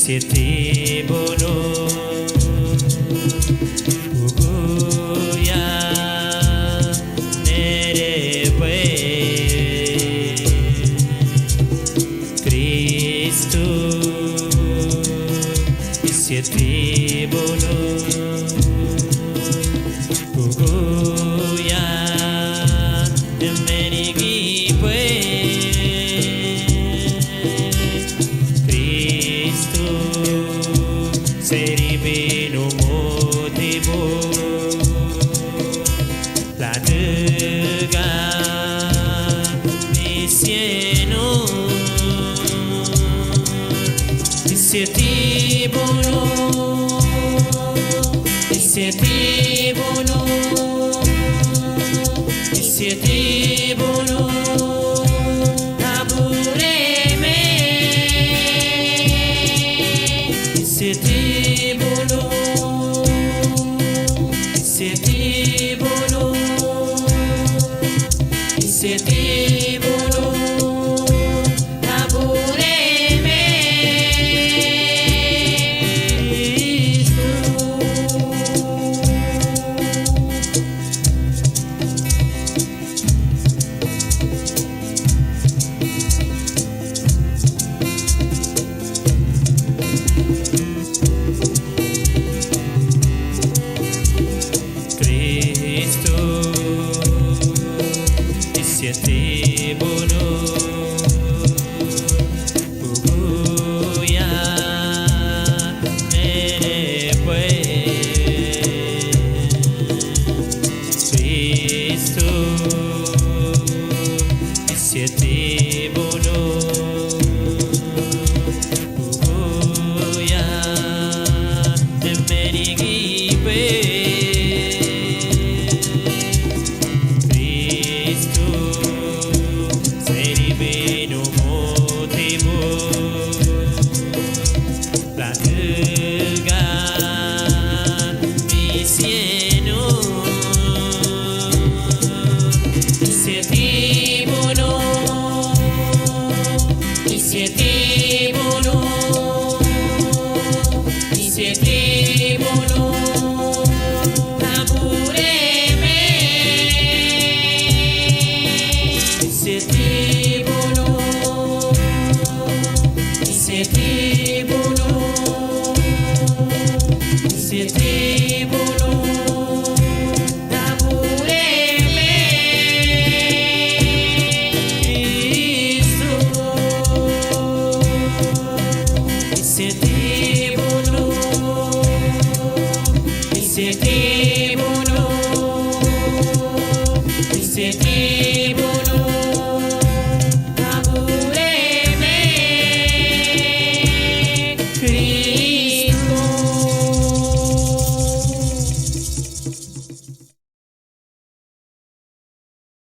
Siete bono Uguya Nerewe Cristo Siete bono Uguya Menigipwe Seribeno motivo la dega misieno siete bono siete bono siete bono abureme siete Siete bono, siete bono, abureme. Siete bono Uguya Nerewe Cristo Siete bono Uguya Menigipwe Siete bono, siete bono, siete bono, abureme. Siete bono, siete